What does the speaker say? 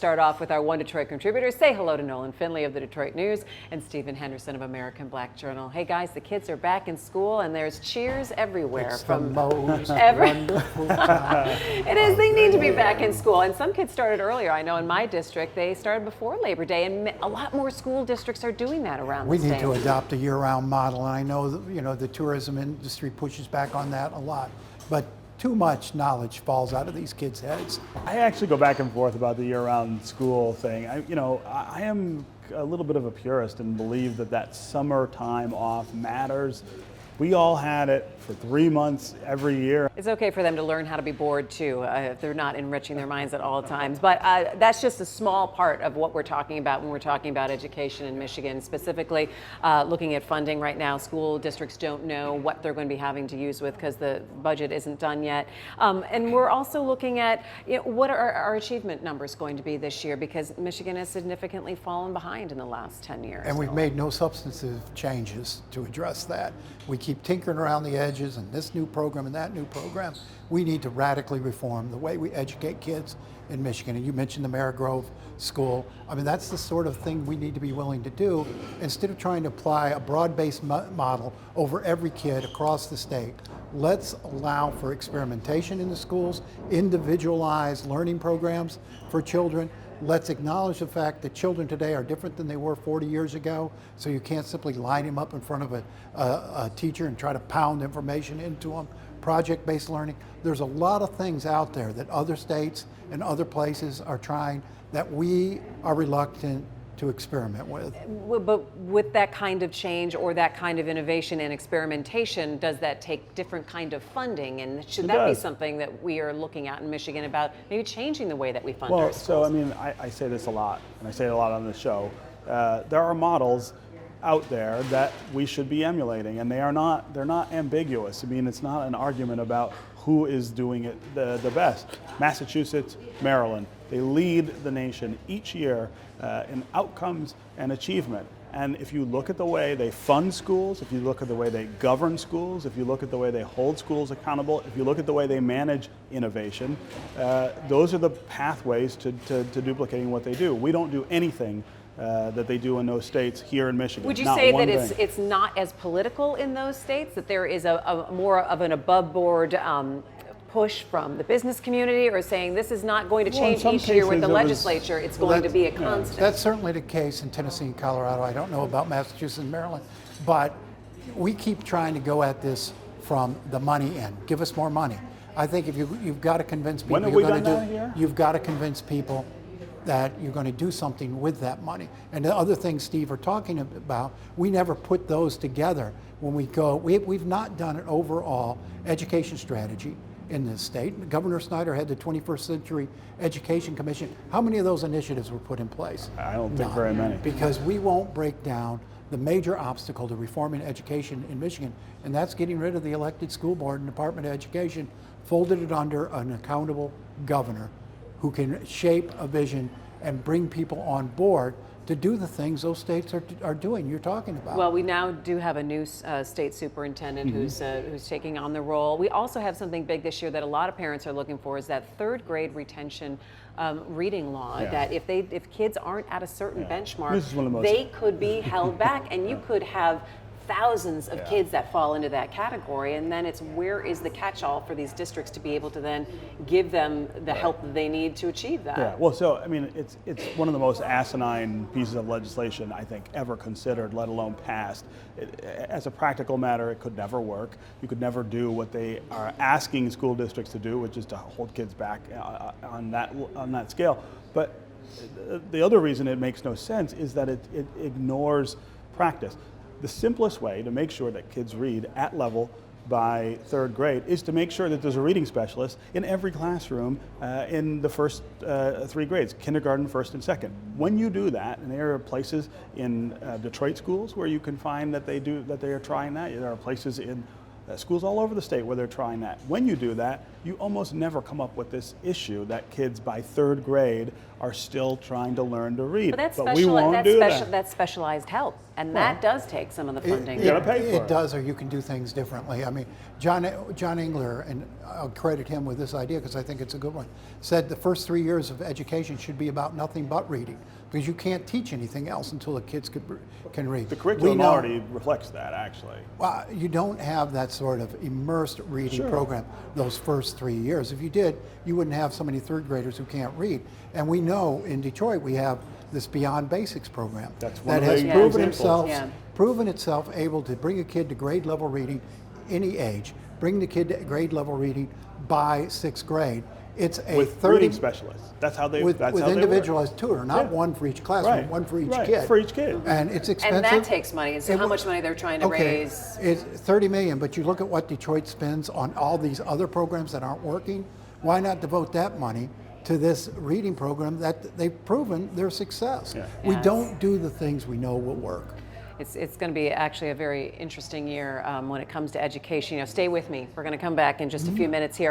Start off with our One Detroit contributors. Say hello to Nolan Finley of the Detroit News and Stephen Henderson of American Black Journal. Hey guys, the kids are back in school and there's cheers everywhere. It's from the most wonderful time. It is. They need to be back in school, and some kids started earlier. I know in my district they started before Labor Day, and a lot more school districts are doing that around the state. We need to adopt a year-round model, and I know that, the tourism industry pushes back on that a lot, but too much knowledge falls out of these kids' heads. I actually go back and forth about the year-round school thing. I am a little bit of a purist and believe that summer time off matters. We all had it for 3 months every year. It's okay for them to learn how to be bored too, if they're not enriching their minds at all times. But that's just a small part of what we're talking about when we're talking about education in Michigan, specifically looking at funding right now. School districts don't know what they're going to be having to use with because the budget isn't done yet. And we're also looking at what are our achievement numbers going to be this year, because Michigan has significantly fallen behind in the last 10 years. And we've made no substantive changes to address that. We keep tinkering around the edges and this new program and that new program. We need to radically reform the way we educate kids in Michigan. And you mentioned the Mara Grove School. I mean, that's the sort of thing we need to be willing to do instead of trying to apply a broad-based model over every kid across the state. Let's allow for experimentation in the schools, individualized learning programs for children. Let's acknowledge the fact that children today are different than they were 40 years ago, so you can't simply line them up in front of a teacher and try to pound information into them. Project-based learning. There's a lot of things out there that other states and other places are trying that we are reluctant to experiment with. But with that kind of change or that kind of innovation and experimentation, does that take different kind of funding? And should that be something that we are looking at in Michigan about maybe changing the way that we fund our schools? So I mean, I say this a lot, and I say it a lot on the show. There are models out there that we should be emulating, and they're not ambiguous. I mean, it's not an argument about who is doing it the best. Massachusetts, Maryland, they lead the nation each year in outcomes and achievement. And if you look at the way they fund schools, if you look at the way they govern schools, if you look at the way they hold schools accountable, if you look at the way they manage innovation, those are the pathways to duplicating what they do. We don't do anything that they do in those states here in Michigan. Would you say that it's not as political in those states, that there is a more of an above board push from the business community, or saying this is not going to change each year with the legislature, it's going to be a constant? That's certainly the case in Tennessee and Colorado. I don't know about Massachusetts and Maryland, but we keep trying to go at this from the money end. Give us more money. I think if you've got to convince people you've got to convince people that you're going to do something with that money. And the other things Steve are talking about, we never put those together when we go. We've not done an overall education strategy in this state. Governor Snyder had the 21st Century Education Commission. How many of those initiatives were put in place? I don't think very many. Because we won't break down the major obstacle to reforming education in Michigan, and that's getting rid of the elected school board and Department of Education, folded it under an accountable governor who can shape a vision and bring people on board to do the things those states are doing, you're talking about. Well, we now do have a new state superintendent who's taking on the role. We also have something big this year that a lot of parents are looking for, is that third grade retention reading law, that if kids aren't at a certain benchmark, they could be held back, and you could have thousands of kids that fall into that category, and then it's where is the catch-all for these districts to be able to then give them the help that they need to achieve that? Yeah, well, so I mean, it's one of the most asinine pieces of legislation I think ever considered, let alone passed. As a practical matter, it could never work. You could never do what they are asking school districts to do, which is to hold kids back on that scale. But the other reason it makes no sense is that it ignores practice. The simplest way to make sure that kids read at level by third grade is to make sure that there's a reading specialist in every classroom in the first 3 grades, kindergarten, first, and second. When you do that, and there are places in Detroit schools where you can find that they are trying that. There are places in schools all over the state where they're trying that. When you do that, you almost never come up with this issue that kids by third grade are still trying to learn to read. But we won't do that. That's specialized help. And that does take some of the funding. You gotta pay for it. It does, or you can do things differently. I mean, John Engler, and I'll credit him with this idea because I think it's a good one, said the first 3 years of education should be about nothing but reading, because you can't teach anything else until the kids can read. The curriculum already reflects that, actually. Well, you don't have that sort of immersed reading program those first 3 years. If you did, you wouldn't have so many third graders who can't read. And we know in Detroit we have this Beyond Basics program That's one that of has the proven itself able to bring a kid to grade level reading any age, bring the kid to grade level reading by 6th grade. It's a With reading specialists. That's how they with that's how they individualized tutor, not Yeah. one for each classroom, one for each kid. For each kid. And it's expensive. And that takes money. And so how much money they're trying to raise? It's 30 million, but you look at what Detroit spends on all these other programs that aren't working. Why not devote that money to this reading program that they've proven their success? Yeah. We Yes. don't do the things we know will work. It's going to be actually a very interesting year when it comes to education. Stay with me. We're going to come back in just a few minutes here.